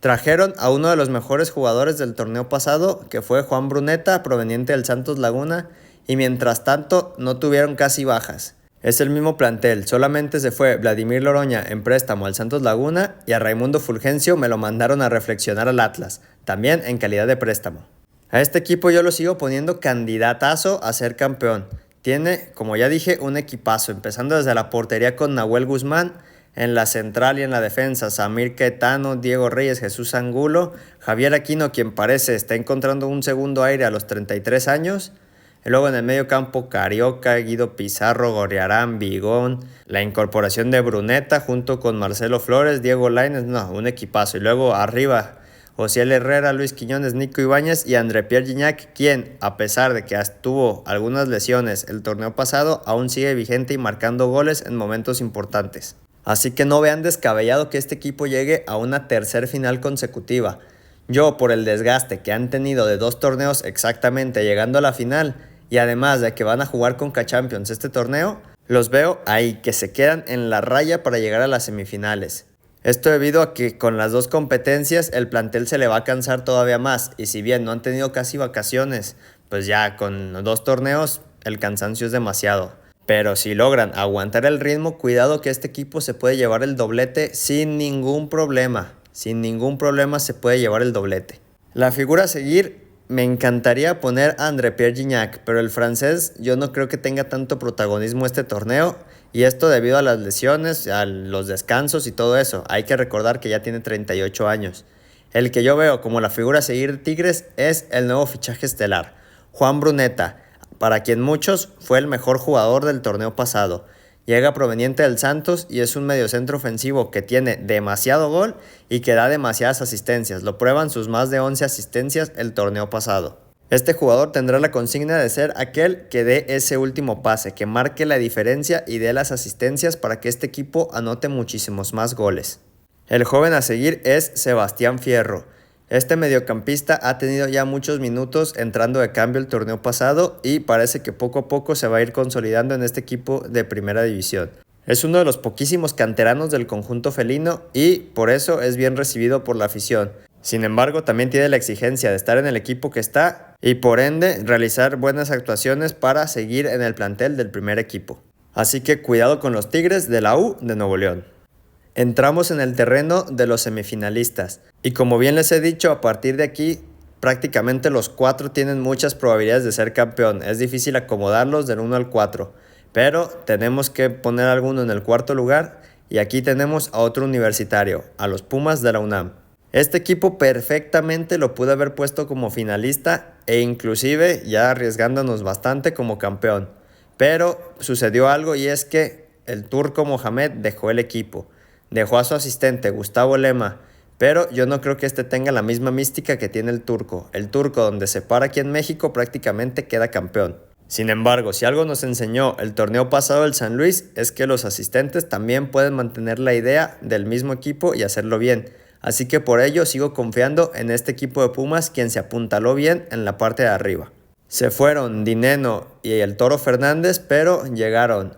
Trajeron a uno de los mejores jugadores del torneo pasado, que fue Juan Bruneta, proveniente del Santos Laguna, y mientras tanto no tuvieron casi bajas. Es el mismo plantel, solamente se fue Vladimir Loroña en préstamo al Santos Laguna y a Raimundo Fulgencio me lo mandaron a reflexionar al Atlas, también en calidad de préstamo. A este equipo yo lo sigo poniendo candidatazo a ser campeón. Tiene, como ya dije, un equipazo, empezando desde la portería con Nahuel Guzmán, en la central y en la defensa, Samir Caetano, Diego Reyes, Jesús Angulo, Javier Aquino, quien parece está encontrando un segundo aire a los 33 años. Y luego en el medio campo, Carioca, Guido Pizarro, Gorriarán, Vigón, la incorporación de Bruneta junto con Marcelo Flores, Diego Lainez, no, un equipazo. Y luego arriba, Osiel Herrera, Luis Quiñones, Nico Ibáñez y André Pierre Gignac, quien, a pesar de que tuvo algunas lesiones el torneo pasado, aún sigue vigente y marcando goles en momentos importantes. Así que no vean descabellado que este equipo llegue a una tercer final consecutiva. Yo, por el desgaste que han tenido de 2 torneos exactamente llegando a la final, y además de que van a jugar con K-Champions este torneo, los veo ahí, que se quedan en la raya para llegar a las semifinales. Esto debido a que con las 2 competencias el plantel se le va a cansar todavía más, y si bien no han tenido casi vacaciones, pues ya con 2 torneos el cansancio es demasiado. Pero si logran aguantar el ritmo, cuidado que este equipo se puede llevar el doblete sin ningún problema. Sin ningún problema se puede llevar el doblete. La figura a seguir, me encantaría poner a André Pierre Gignac, pero el francés yo no creo que tenga tanto protagonismo este torneo. Y esto debido a las lesiones, a los descansos y todo eso. Hay que recordar que ya tiene 38 años. El que yo veo como la figura a seguir de Tigres es el nuevo fichaje estelar, Juan Bruneta, para quien muchos fue el mejor jugador del torneo pasado. Llega proveniente del Santos y es un mediocentro ofensivo que tiene demasiado gol y que da demasiadas asistencias. Lo prueban sus más de 11 asistencias el torneo pasado. Este jugador tendrá la consigna de ser aquel que dé ese último pase, que marque la diferencia y dé las asistencias para que este equipo anote muchísimos más goles. El joven a seguir es Sebastián Fierro. Este mediocampista ha tenido ya muchos minutos entrando de cambio el torneo pasado y parece que poco a poco se va a ir consolidando en este equipo de primera división. Es uno de los poquísimos canteranos del conjunto felino y por eso es bien recibido por la afición. Sin embargo, también tiene la exigencia de estar en el equipo que está y por ende realizar buenas actuaciones para seguir en el plantel del primer equipo. Así que cuidado con los Tigres de la U de Nuevo León. Entramos en el terreno de los semifinalistas y como bien les he dicho, a partir de aquí prácticamente los 4 tienen muchas probabilidades de ser campeón. Es difícil acomodarlos del 1 al 4, pero tenemos que poner alguno en el cuarto lugar y aquí tenemos a otro universitario, a los Pumas de la UNAM. Este equipo perfectamente lo pude haber puesto como finalista e inclusive ya arriesgándonos bastante como campeón, pero sucedió algo y es que el turco Mohamed dejó el equipo. Dejó a su asistente Gustavo Lema, pero yo no creo que este tenga la misma mística que tiene el turco. El turco, donde se para aquí en México, prácticamente queda campeón. Sin embargo, si algo nos enseñó el torneo pasado del San Luis, es que los asistentes también pueden mantener la idea del mismo equipo y hacerlo bien. Así que por ello sigo confiando en este equipo de Pumas, quien se apuntaló bien en la parte de arriba. Se fueron Dineno y el Toro Fernández, pero llegaron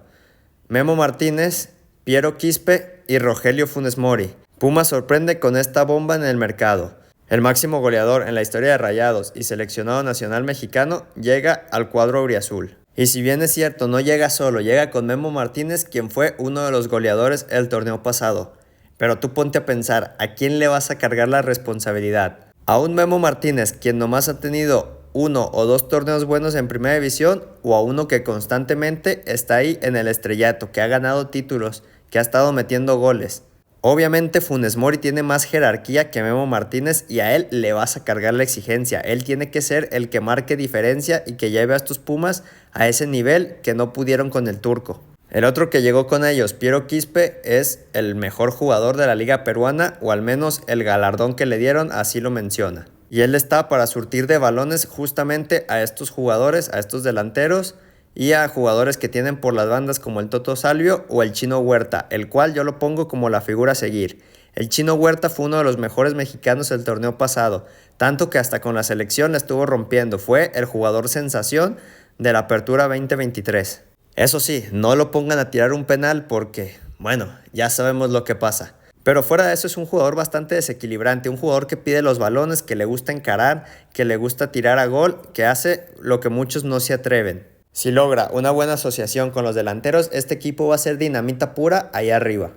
Memo Martínez, Piero Quispe y Rogelio Funes Mori. Pumas sorprende con esta bomba en el mercado. El máximo goleador en la historia de Rayados y seleccionado nacional mexicano llega al cuadro auriazul. Y si bien es cierto, no llega solo, llega con Memo Martínez, quien fue uno de los goleadores el torneo pasado. Pero tú ponte a pensar, ¿a quién le vas a cargar la responsabilidad? ¿A un Memo Martínez, quien nomás ha tenido 1 o 2 torneos buenos en primera división, o a uno que constantemente está ahí en el estrellato, que ha ganado títulos, que ha estado metiendo goles? Obviamente Funes Mori tiene más jerarquía que Memo Martínez y a él le vas a cargar la exigencia. Él tiene que ser el que marque diferencia y que lleve a estos Pumas a ese nivel que no pudieron con el turco. El otro que llegó con ellos, Piero Quispe, es el mejor jugador de la liga peruana, o al menos el galardón que le dieron así lo menciona. Y él está para surtir de balones justamente a estos jugadores, a estos delanteros y a jugadores que tienen por las bandas como el Toto Salvio o el Chino Huerta, el cual yo lo pongo como la figura a seguir. El Chino Huerta fue uno de los mejores mexicanos del torneo pasado, tanto que hasta con la selección la estuvo rompiendo. Fue el jugador sensación de la Apertura 2023. Eso sí, no lo pongan a tirar un penal porque, bueno, ya sabemos lo que pasa. Pero fuera de eso es un jugador bastante desequilibrante, un jugador que pide los balones, que le gusta encarar, que le gusta tirar a gol, que hace lo que muchos no se atreven. Si logra una buena asociación con los delanteros, este equipo va a ser dinamita pura ahí arriba.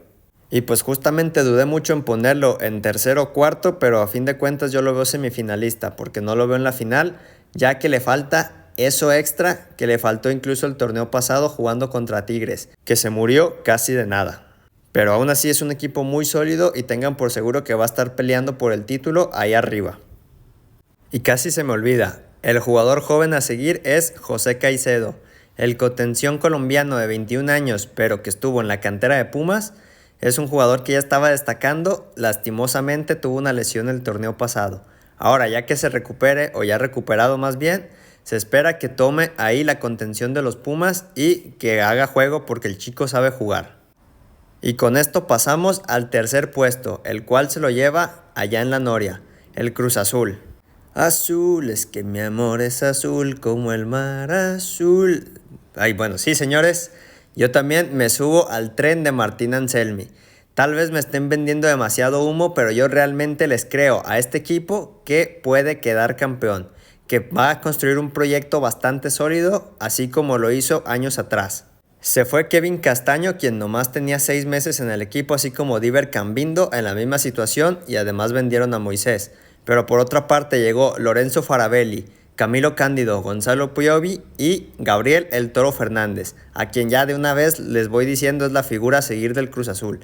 Y pues justamente dudé mucho en ponerlo en tercero o cuarto, pero a fin de cuentas yo lo veo semifinalista, porque no lo veo en la final, ya que le falta eso extra que le faltó incluso el torneo pasado jugando contra Tigres, que se murió casi de nada. Pero aún así es un equipo muy sólido y tengan por seguro que va a estar peleando por el título ahí arriba. Y casi se me olvida, el jugador joven a seguir es José Caicedo, el contención colombiano de 21 años, pero que estuvo en la cantera de Pumas. Es un jugador que ya estaba destacando, lastimosamente tuvo una lesión el torneo pasado. Ahora, ya que se recupere, o ya recuperado más bien, se espera que tome ahí la contención de los Pumas y que haga juego porque el chico sabe jugar. Y con esto pasamos al tercer puesto, el cual se lo lleva allá en la Noria, el Cruz Azul. Azul, es que mi amor es azul como el mar azul. Ay, bueno, sí, señores, yo también me subo al tren de Martín Anselmi. Tal vez me estén vendiendo demasiado humo, pero yo realmente les creo a este equipo que puede quedar campeón, que va a construir un proyecto bastante sólido, así como lo hizo años atrás. Se fue Kevin Castaño, quien nomás tenía 6 meses en el equipo, así como Diver Cambindo en la misma situación, y además vendieron a Moisés. Pero por otra parte llegó Lorenzo Farabelli, Camilo Cándido, Gonzalo Piovi y Gabriel El Toro Fernández, a quien ya de una vez les voy diciendo es la figura a seguir del Cruz Azul.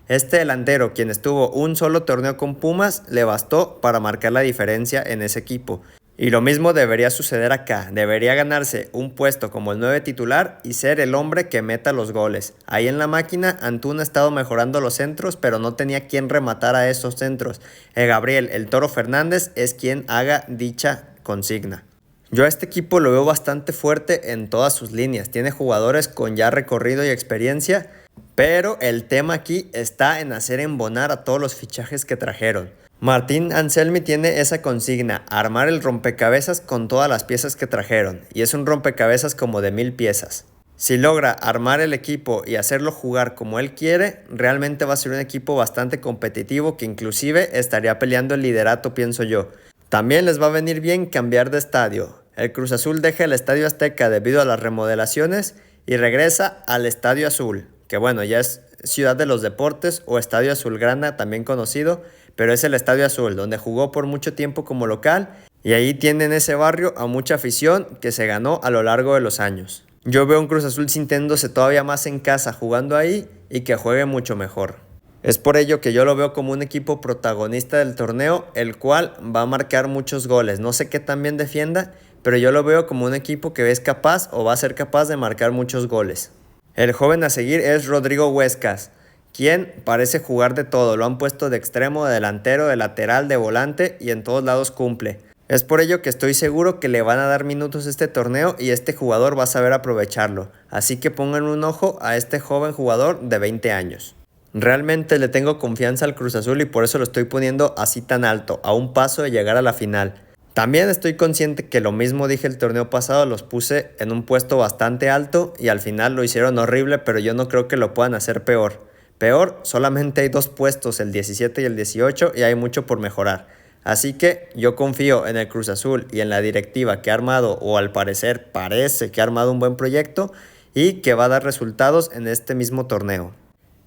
Este delantero, quien estuvo un solo torneo con Pumas, le bastó para marcar la diferencia en ese equipo. Y lo mismo debería suceder acá, debería ganarse un puesto como el 9 titular y ser el hombre que meta los goles. Ahí en la máquina, Antuna ha estado mejorando los centros, pero no tenía quien rematar a esos centros. Gabriel El Toro Fernández es quien haga dicha consigna. Yo a este equipo lo veo bastante fuerte en todas sus líneas, tiene jugadores con ya recorrido y experiencia, pero el tema aquí está en hacer embonar a todos los fichajes que trajeron. Martín Anselmi tiene esa consigna, armar el rompecabezas con todas las piezas que trajeron, y es un rompecabezas como de 1000 piezas. Si logra armar el equipo y hacerlo jugar como él quiere, realmente va a ser un equipo bastante competitivo que inclusive estaría peleando el liderato, pienso yo. También les va a venir bien cambiar de estadio. El Cruz Azul deja el Estadio Azteca debido a las remodelaciones y regresa al Estadio Azul, que bueno, ya es Ciudad de los Deportes o Estadio Azulgrana, también conocido, pero es el Estadio Azul, donde jugó por mucho tiempo como local y ahí tienen ese barrio a mucha afición que se ganó a lo largo de los años. Yo veo un Cruz Azul sintiéndose todavía más en casa jugando ahí y que juegue mucho mejor. Es por ello que yo lo veo como un equipo protagonista del torneo, el cual va a marcar muchos goles. No sé qué tan bien defienda, pero yo lo veo como un equipo que es capaz o va a ser capaz de marcar muchos goles. El joven a seguir es Rodrigo Huescas, quien parece jugar de todo. Lo han puesto de extremo, de delantero, de lateral, de volante y en todos lados cumple. Es por ello que estoy seguro que le van a dar minutos este torneo y este jugador va a saber aprovecharlo. Así que pongan un ojo a este joven jugador de 20 años. Realmente le tengo confianza al Cruz Azul y por eso lo estoy poniendo así tan alto, a un paso de llegar a la final. También estoy consciente que lo mismo dije el torneo pasado, los puse en un puesto bastante alto y al final lo hicieron horrible, pero yo no creo que lo puedan hacer peor. Peor, solamente hay 2 puestos, el 17 y el 18, y hay mucho por mejorar. Así que yo confío en el Cruz Azul y en la directiva que ha armado, o al parecer parece que ha armado un buen proyecto y que va a dar resultados en este mismo torneo.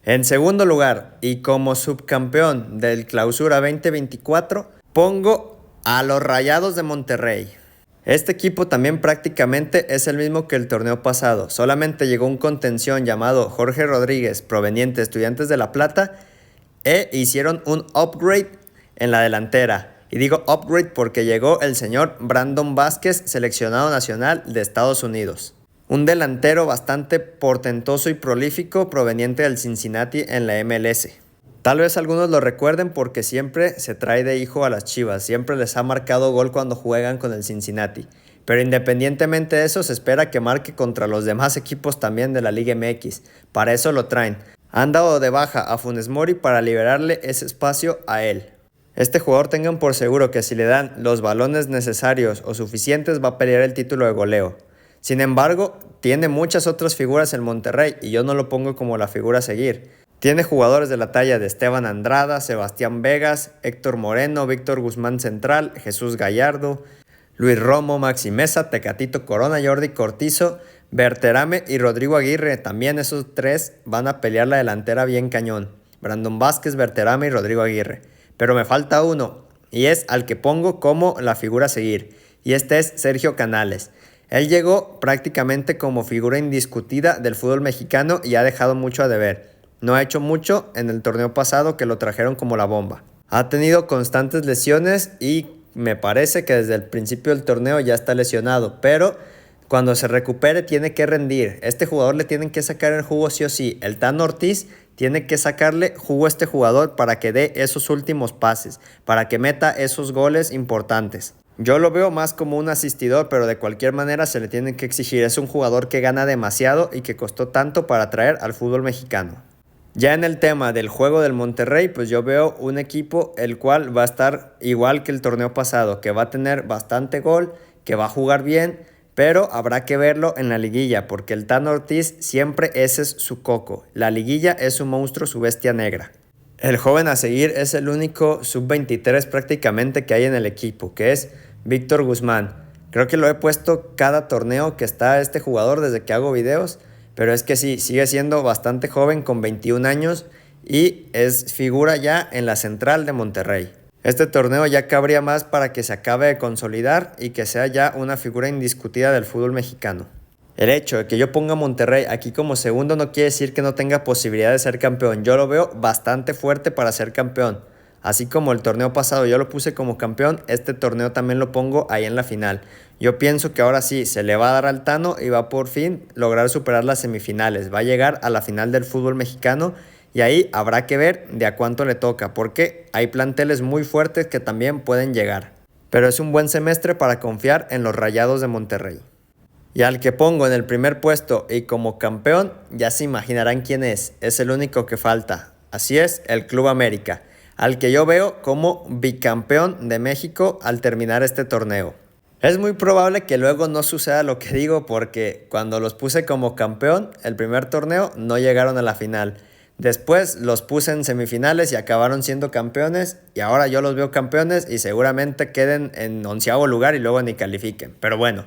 En segundo lugar, y como subcampeón del Clausura 2024, pongo a los Rayados de Monterrey. Este equipo también prácticamente es el mismo que el torneo pasado, solamente llegó un contención llamado Jorge Rodríguez, proveniente de Estudiantes de La Plata, e hicieron un upgrade en la delantera. Y digo upgrade porque llegó el señor Brandon Vázquez, seleccionado nacional de Estados Unidos. Un delantero bastante portentoso y prolífico proveniente del Cincinnati en la MLS. Tal vez algunos lo recuerden porque siempre se trae de hijo a las Chivas, siempre les ha marcado gol cuando juegan con el Cincinnati. Pero independientemente de eso, se espera que marque contra los demás equipos también de la Liga MX. Para eso lo traen. Han dado de baja a Funes Mori para liberarle ese espacio a él. Este jugador tengan por seguro que si le dan los balones necesarios o suficientes va a pelear el título de goleo. Sin embargo, tiene muchas otras figuras en Monterrey y yo no lo pongo como la figura a seguir. Tiene jugadores de la talla de Esteban Andrada, Sebastián Vegas, Héctor Moreno, Víctor Guzmán Central, Jesús Gallardo, Luis Romo, Maxi Mesa, Tecatito Corona, Jordi Cortizo, Berterame y Rodrigo Aguirre, también esos tres van a pelear la delantera bien cañón. Brandon Vázquez, Berterame y Rodrigo Aguirre. Pero me falta uno, y es al que pongo como la figura a seguir, y este es Sergio Canales. Él llegó prácticamente como figura indiscutida del fútbol mexicano y ha dejado mucho a deber. No ha hecho mucho en el torneo pasado que lo trajeron como la bomba. Ha tenido constantes lesiones y me parece que desde el principio del torneo ya está lesionado, pero cuando se recupere tiene que rendir. Este jugador le tienen que sacar el jugo sí o sí. El Tan Ortiz tiene que sacarle jugo a este jugador para que dé esos últimos pases, para que meta esos goles importantes. Yo lo veo más como un asistidor, pero de cualquier manera se le tiene que exigir. Es un jugador que gana demasiado y que costó tanto para traer al fútbol mexicano. Ya en el tema del juego del Monterrey, pues yo veo un equipo el cual va a estar igual que el torneo pasado, que va a tener bastante gol, que va a jugar bien, pero habrá que verlo en la liguilla, porque el Tan Ortiz siempre ese es su coco. La liguilla es su monstruo, su bestia negra. El joven a seguir es el único sub-23 prácticamente que hay en el equipo, que es Víctor Guzmán. Creo que lo he puesto cada torneo que está este jugador desde que hago videos, pero es que sí, sigue siendo bastante joven con 21 años y es figura ya en la central de Monterrey. Este torneo ya cabría más para que se acabe de consolidar y que sea ya una figura indiscutida del fútbol mexicano. El hecho de que yo ponga a Monterrey aquí como segundo no quiere decir que no tenga posibilidad de ser campeón. Yo lo veo bastante fuerte para ser campeón. Así como el torneo pasado yo lo puse como campeón, este torneo también lo pongo ahí en la final. Yo pienso que ahora sí, se le va a dar al Tano y va a por fin lograr superar las semifinales. Va a llegar a la final del fútbol mexicano y ahí habrá que ver de a cuánto le toca, porque hay planteles muy fuertes que también pueden llegar. Pero es un buen semestre para confiar en los Rayados de Monterrey. Y al que pongo en el primer puesto y como campeón, ya se imaginarán quién es el único que falta. Así es, el Club América, al que yo veo como bicampeón de México al terminar este torneo. Es muy probable que luego no suceda lo que digo porque cuando los puse como campeón, el primer torneo no llegaron a la final. Después los puse en semifinales y acabaron siendo campeones y ahora yo los veo campeones y seguramente queden en 11º lugar y luego ni califiquen. Pero bueno,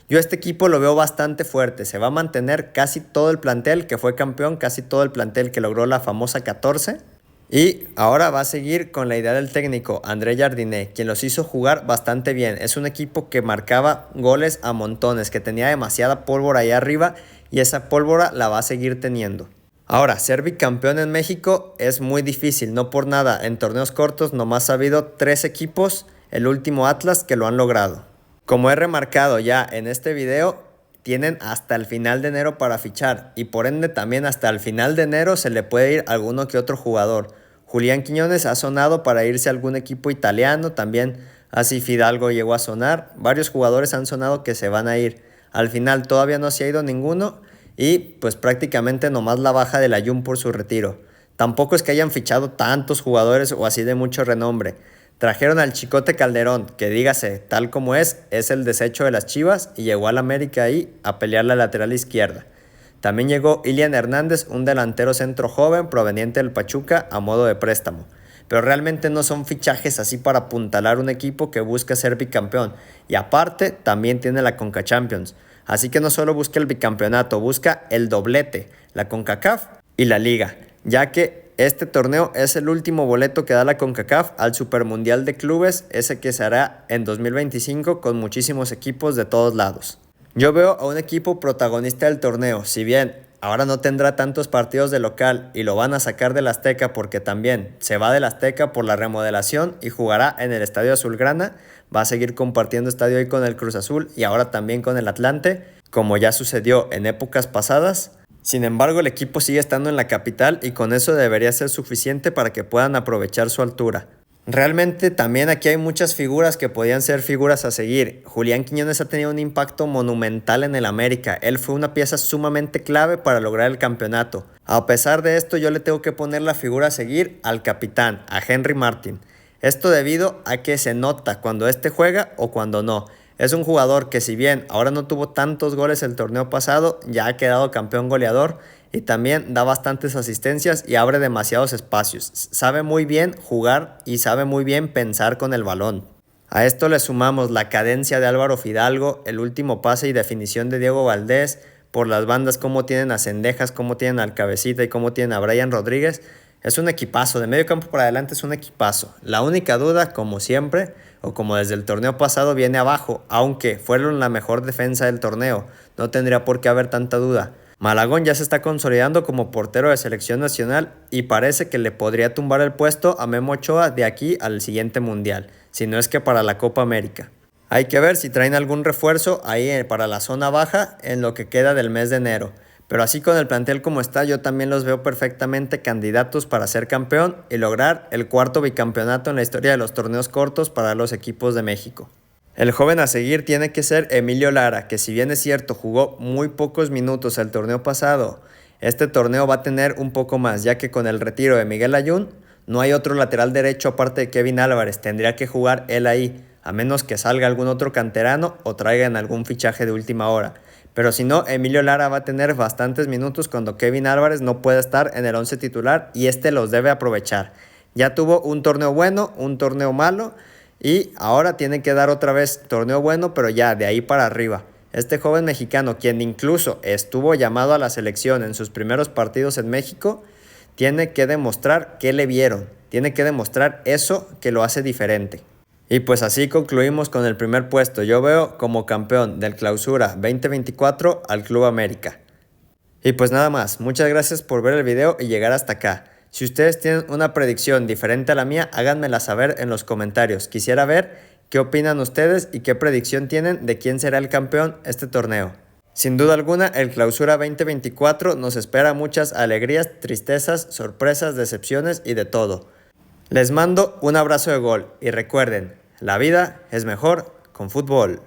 yo este equipo lo veo bastante fuerte, se va a mantener casi todo el plantel que fue campeón, casi todo el plantel que logró la famosa 14. Y ahora va a seguir con la idea del técnico André Jardiné, quien los hizo jugar bastante bien. Es un equipo que marcaba goles a montones, que tenía demasiada pólvora ahí arriba y esa pólvora la va a seguir teniendo. Ahora, ser bicampeón en México es muy difícil, no por nada. En torneos cortos nomás ha habido 3 equipos, el último Atlas, que lo han logrado. Como he remarcado ya en este video, tienen hasta el final de enero para fichar y por ende también hasta el final de enero se le puede ir alguno que otro jugador. Julián Quiñones ha sonado para irse a algún equipo italiano, también así Fidalgo llegó a sonar. Varios jugadores han sonado que se van a ir. Al final todavía no se ha ido ninguno y pues prácticamente nomás la baja del Ayun por su retiro. Tampoco es que hayan fichado tantos jugadores o así de mucho renombre. Trajeron al Chicote Calderón, que dígase, tal como es el desecho de las Chivas y llegó al América ahí a pelear la lateral izquierda. También llegó Ilian Hernández, un delantero centro joven proveniente del Pachuca a modo de préstamo. Pero realmente no son fichajes así para apuntalar un equipo que busca ser bicampeón. Y aparte, también tiene la Conca Champions. Así que no solo busca el bicampeonato, busca el doblete, la CONCACAF y la Liga, ya que este torneo es el último boleto que da la CONCACAF al Supermundial de Clubes, ese que se hará en 2025 con muchísimos equipos de todos lados. Yo veo a un equipo protagonista del torneo, si bien ahora no tendrá tantos partidos de local y lo van a sacar del Azteca porque también se va del Azteca por la remodelación y jugará en el Estadio Azulgrana, va a seguir compartiendo estadio ahí con el Cruz Azul y ahora también con el Atlante, como ya sucedió en épocas pasadas. Sin embargo, el equipo sigue estando en la capital y con eso debería ser suficiente para que puedan aprovechar su altura. Realmente también aquí hay muchas figuras que podían ser figuras a seguir. Julián Quiñones ha tenido un impacto monumental en el América. Él fue una pieza sumamente clave para lograr el campeonato. A pesar de esto, yo le tengo que poner la figura a seguir al capitán, a Henry Martin. Esto debido a que se nota cuando este juega o cuando no. Es un jugador que si bien ahora no tuvo tantos goles el torneo pasado, ya ha quedado campeón goleador y también da bastantes asistencias y abre demasiados espacios. Sabe muy bien jugar y sabe muy bien pensar con el balón. A esto le sumamos la cadencia de Álvaro Fidalgo, el último pase y definición de Diego Valdés, por las bandas, cómo tienen a Cendejas, cómo tienen al Cabecita y cómo tienen a Brian Rodríguez. Es un equipazo, de medio campo para adelante es un equipazo. La única duda, como siempre, o como desde el torneo pasado, viene abajo, aunque fueron la mejor defensa del torneo. No tendría por qué haber tanta duda. Malagón ya se está consolidando como portero de selección nacional y parece que le podría tumbar el puesto a Memo Ochoa de aquí al siguiente mundial, si no es que para la Copa América. Hay que ver si traen algún refuerzo ahí para la zona baja en lo que queda del mes de enero. Pero así con el plantel como está, yo también los veo perfectamente candidatos para ser campeón y lograr el cuarto bicampeonato en la historia de los torneos cortos para los equipos de México. El joven a seguir tiene que ser Emilio Lara, que si bien es cierto jugó muy pocos minutos el torneo pasado, este torneo va a tener un poco más, ya que con el retiro de Miguel Layún no hay otro lateral derecho aparte de Kevin Álvarez, tendría que jugar él ahí, a menos que salga algún otro canterano o traigan algún fichaje de última hora. Pero si no, Emilio Lara va a tener bastantes minutos cuando Kevin Álvarez no pueda estar en el 11 titular y este los debe aprovechar. Ya tuvo un torneo bueno, un torneo malo y ahora tiene que dar otra vez torneo bueno, pero ya de ahí para arriba. Este joven mexicano, quien incluso estuvo llamado a la selección en sus primeros partidos en México, tiene que demostrar qué le vieron, tiene que demostrar eso que lo hace diferente. Y pues así concluimos con el primer puesto. Yo veo como campeón del Clausura 2024 al Club América. Y pues nada más, muchas gracias por ver el video y llegar hasta acá. Si ustedes tienen una predicción diferente a la mía, háganmela saber en los comentarios. Quisiera ver qué opinan ustedes y qué predicción tienen de quién será el campeón este torneo. Sin duda alguna, el Clausura 2024 nos espera muchas alegrías, tristezas, sorpresas, decepciones y de todo. Les mando un abrazo de gol y recuerden, la vida es mejor con fútbol.